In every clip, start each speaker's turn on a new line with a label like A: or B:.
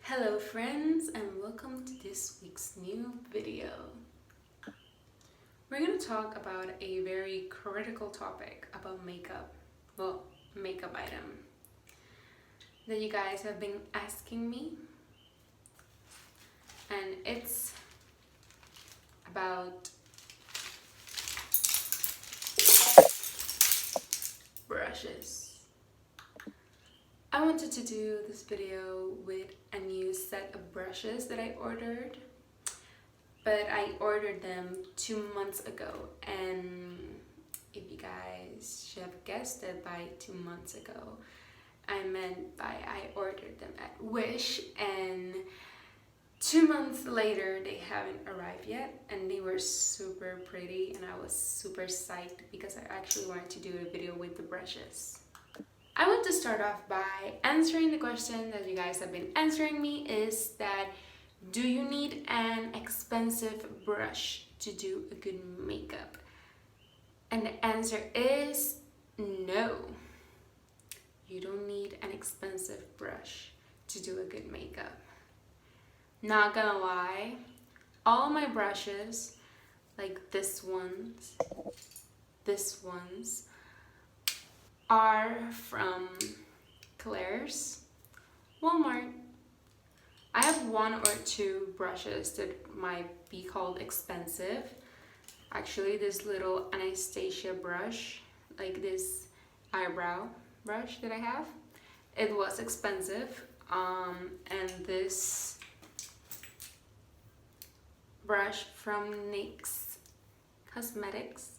A: Hello friends, and welcome to this week's new video. We're going to talk about a very critical topic about makeup, makeup item that you guys have been asking me, and it's about brushes. I wanted to do this video with a new set of brushes that I ordered, but I ordered them 2 months ago, and if you guys should have guessed it, by 2 months ago I meant by I ordered them at Wish, and 2 months later they haven't arrived yet, and they were super pretty and I was super psyched because I actually wanted to do a video with the brushes. I want to start off by answering the question that you guys have been answering me, is that do you need an expensive brush to do a good makeup? And the answer is no. You don't need an expensive brush to do a good makeup. Not gonna lie, all my brushes, like this ones, are from Claire's, Walmart. I have 1 or 2 brushes that might be called expensive. Actually, this little Anastasia brush, like this eyebrow brush that I have, it was expensive. And this brush from NYX Cosmetics,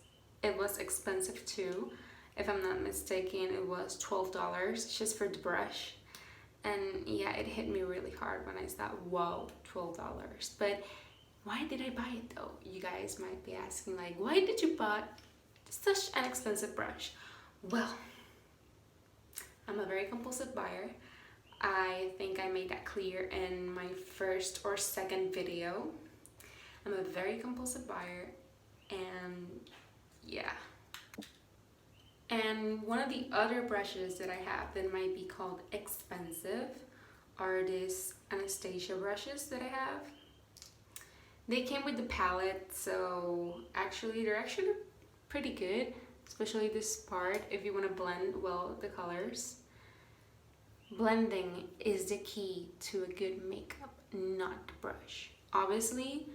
A: it was expensive too. If I'm not mistaken, it was $12 just for the brush. And yeah, it hit me really hard when I thought, whoa, $12. But why did I buy it though? You guys might be asking, like, why did you buy such an expensive brush? Well, I'm a very compulsive buyer. I think I made that clear in my first or second video. I'm a very compulsive buyer, and yeah. And one of the other brushes that I have that might be called expensive are these Anastasia brushes that I have. They came with the palette, so they're actually pretty good, especially this part if you want to blend well the colors. Blending is the key to a good makeup, not the brush. Obviously,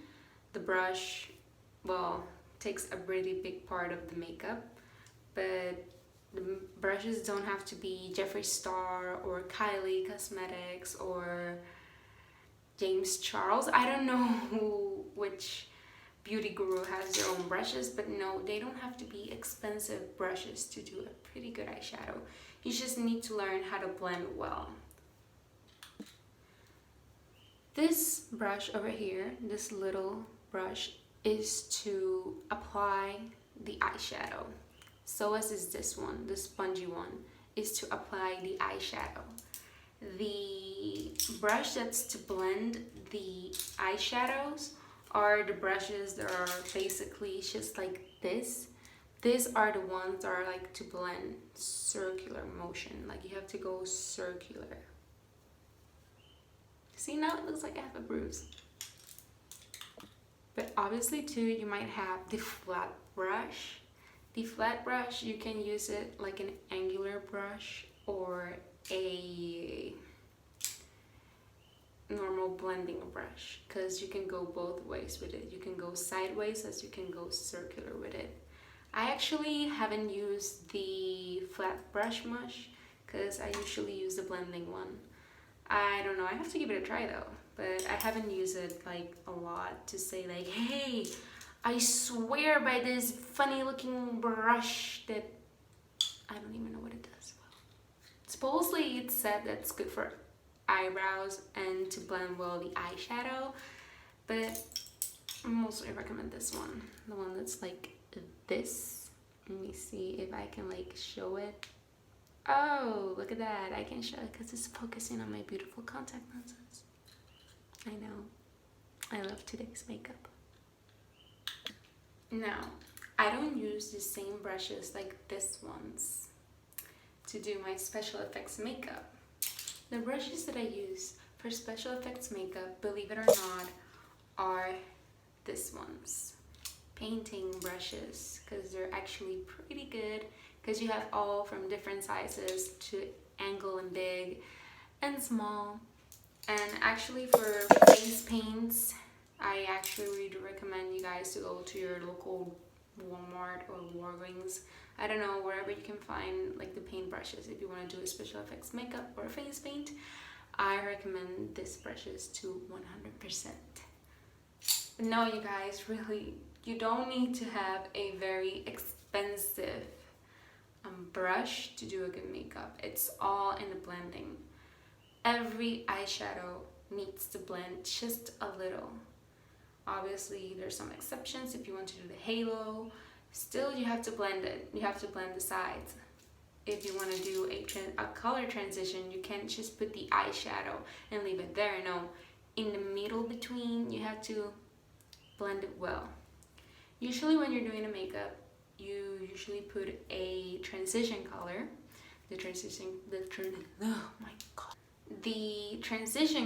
A: the brush, takes a pretty big part of the makeup, but the brushes don't have to be Jeffree Star or Kylie Cosmetics or James Charles. I don't know which beauty guru has their own brushes, but no, they don't have to be expensive brushes to do a pretty good eyeshadow. You just need to learn how to blend well. This brush over here, this little brush, is to apply the eyeshadow. So as is this one, the spongy one, is to apply the eyeshadow. The brush that's to blend the eyeshadows are the brushes that are basically just like this. These are the ones that are like to blend circular motion, like you have to go circular. See, now it looks like I have a bruise. But obviously too, you might have the flat brush. The flat brush, you can use it like an angular brush or a normal blending brush, because you can go both ways with it. You can go sideways as you can go circular with it. I actually haven't used the flat brush much because I usually use the blending one. I don't know, I have to give it a try though, but I haven't used it like a lot to say like, hey, I swear by this funny looking brush that I don't even know what it does. Supposedly it said that it's good for eyebrows and to blend well the eyeshadow, but I mostly recommend this one, the one that's like this. Let me see if I can like show it. Oh, look at that, I can show it because it's focusing on my beautiful contact lenses. I know, I love today's makeup. Now, I don't use the same brushes like this ones to do my special effects makeup. The brushes that I use for special effects makeup, believe it or not, are this ones. Painting brushes, because they're actually pretty good, because you have all from different sizes to angle and big and small. And actually for face paints, I actually really recommend you guys to go to your local Walmart or Walgreens. I don't know, wherever you can find like the paint brushes. If you want to do a special effects makeup or face paint, I recommend these brushes to 100%. No, you guys, really, you don't need to have a very expensive brush to do a good makeup. It's all in the blending. Every eyeshadow needs to blend just a little. Obviously, there's some exceptions. If you want to do the halo, still you have to blend it. You have to blend the sides. If you want to do a color transition, you can't just put the eyeshadow and leave it there. No, in the middle between, you have to blend it well. Usually when you're doing a makeup, you usually put a transition color. The transition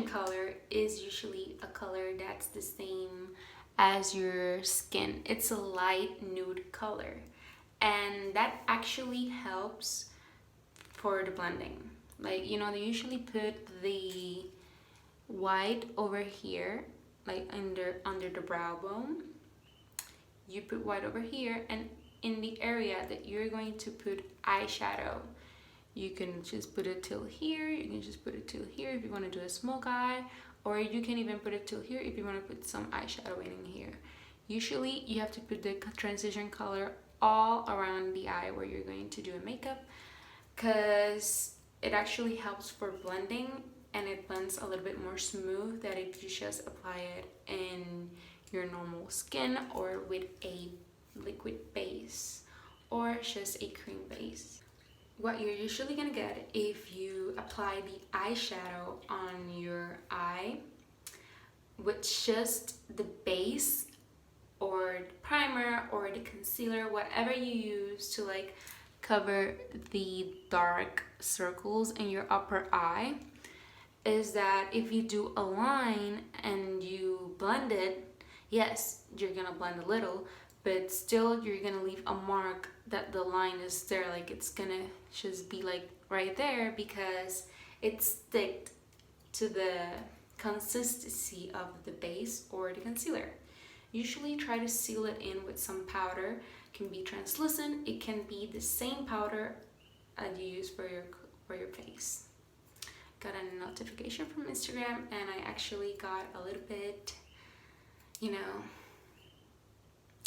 A: color is usually a color that's the same as your skin. It's a light nude color, and that actually helps for the blending. Like, you know, they usually put the white over here, like under the brow bone. You put white over here, and in the area that you're going to put eyeshadow, you can just put it till here, you can just put it till here if you want to do a smoke eye, or you can even put it till here if you want to put some eyeshadow in here. Usually you have to put the transition color all around the eye where you're going to do a makeup, because it actually helps for blending, and it blends a little bit more smooth than if you just apply it in your normal skin or with a liquid base or just a cream base. What you're usually gonna get if you apply the eyeshadow on your eye with just the base or the primer or the concealer, whatever you use to like cover the dark circles in your upper eye, is that if you do a line and you blend it, yes, you're gonna blend a little, but still you're gonna leave a mark that the line is there. Like, it's gonna just be like right there because it's sticked to the consistency of the base or the concealer. Usually try to seal it in with some powder. It can be translucent, it can be the same powder that you use for your face. Got a notification from Instagram, and I actually got a little bit, you know,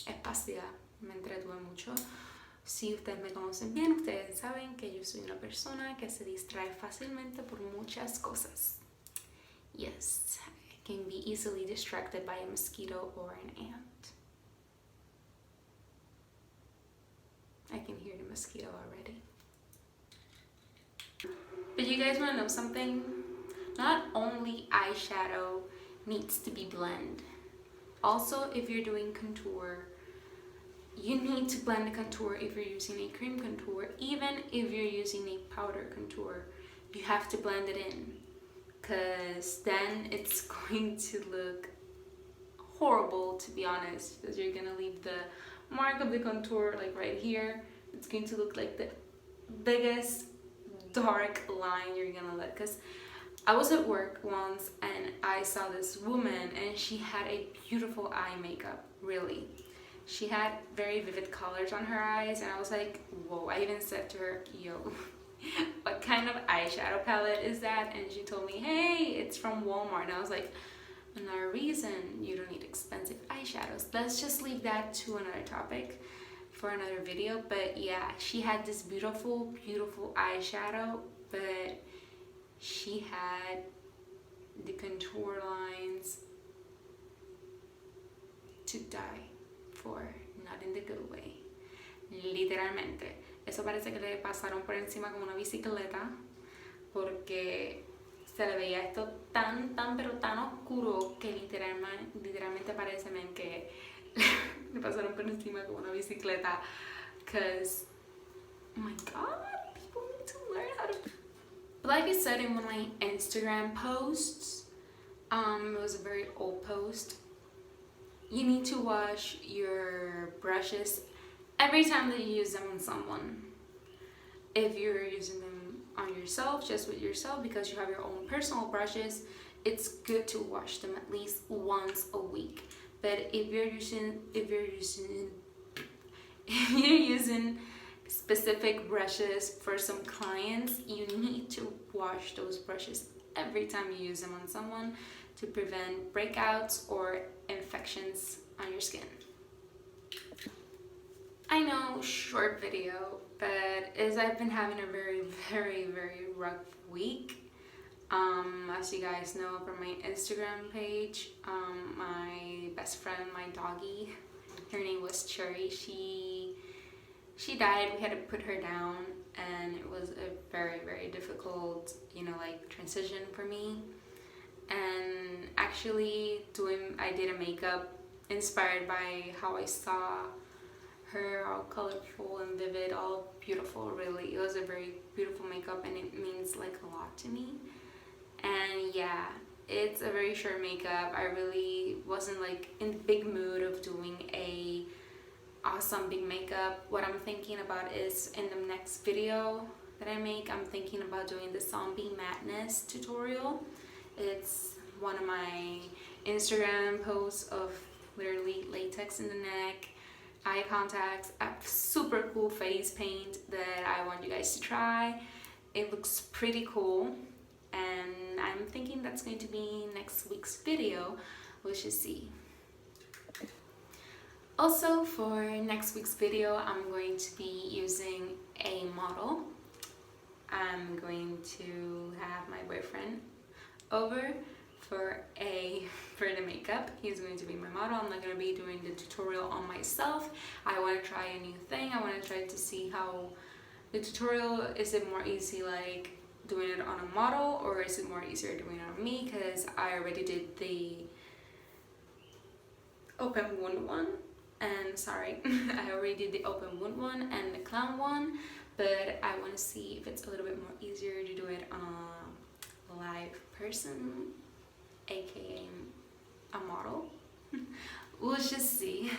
A: espaciada. Me entretuve mucho. Si ustedes me conocen bien, ustedes saben que yo soy una persona que se distrae fácilmente por muchas cosas. Yes, I can be easily distracted by a mosquito or an ant. I can hear the mosquito already. But you guys want to know something? Not only eyeshadow needs to be blended. Also, if you're doing contour, you need to blend the contour if you're using a cream contour. Even if you're using a powder contour, you have to blend it in, because then it's going to look horrible, to be honest, because you're gonna leave the mark of the contour like right here. It's going to look like the biggest dark line you're gonna let. Because I was at work once and I saw this woman, and she had a beautiful eye makeup, really. She had very vivid colors on her eyes, and I was like, whoa. I even said to her, yo, what kind of eyeshadow palette is that? And she told me, hey, it's from Walmart. And I was like, another reason you don't need expensive eyeshadows. Let's just leave that to another topic for another video. But yeah, she had this beautiful eyeshadow, but she had the contour lines to die for, not in the good way. Literalmente, eso parece que le pasaron por encima con una bicicleta, porque se le veía esto pero tan oscuro que literalmente parece que le pasaron por encima con una bicicleta. Because, oh my god, people need to learn how to like I said in one of my Instagram posts, it was a very old post. You need to wash your brushes every time that you use them on someone. If you're using them on yourself, just with yourself, because you have your own personal brushes, it's good to wash them at least once a week. But if you're using specific brushes for some clients, you need to wash those brushes every time you use them on someone to prevent breakouts or infections on your skin. I know, short video, but as I've been having a very rough week. As you guys know from my Instagram page, my best friend, my doggy, her name was Cherry, she died. We had to put her down, and it was a very difficult, transition for me. And actually I did a makeup inspired by how I saw her, all colorful and vivid, all beautiful. Really, it was a very beautiful makeup, and it means like a lot to me. And yeah, it's a very short makeup. I really wasn't like in the big mood of doing a awesome big makeup. What I'm thinking about is in the next video that I make, I'm thinking about doing the Zombie Madness tutorial. It's one of my Instagram posts of literally latex in the neck, eye contacts, a super cool face paint that I want you guys to try. It looks pretty cool, and I'm thinking that's going to be next week's video. We should see. Also, for next week's video, I'm going to be using a model. I'm going to have my boyfriend over for the makeup. He's going to be my model. I'm not going to be doing the tutorial on myself. I want to try a new thing. I want to try to see how the tutorial, is it more easy like doing it on a model, or is it more easier doing it on me, because I already did the open wound one, and sorry, I already did the open wound one and the clown one, but I want to see if it's a little bit more easier to do it on a live person, aka a model. We'll just see.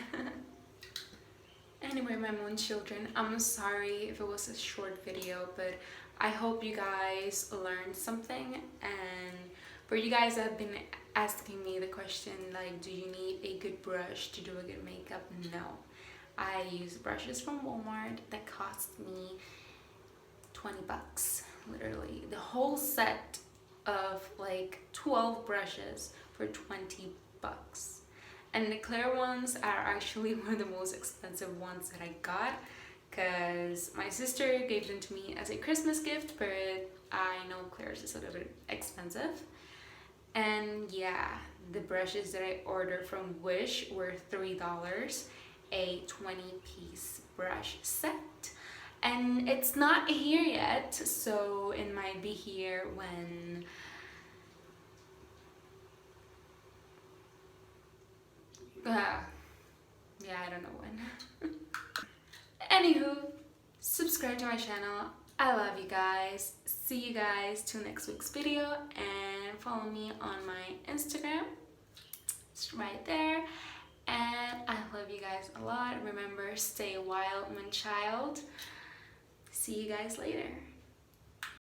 A: Anyway, my moon children, I'm sorry if it was a short video, but I hope you guys learned something. And for you guys that have been asking me the question, like, do you need a good brush to do a good makeup? No. I use brushes from Walmart that cost me 20 bucks, literally. The whole set of like 12 brushes for 20 bucks. And the clear ones are actually one of the most expensive ones that I got, because my sister gave them to me as a Christmas gift, but I know clears is a little bit expensive. And yeah, the brushes that I ordered from Wish were $3, a 20-piece brush set. And it's not here yet, so it might be here when yeah, I don't know when. Anywho, subscribe to my channel. I love you guys. See you guys till next week's video, and follow me on my Instagram. It's right there. And I love you guys a lot. Remember, stay wild, my child. See you guys later.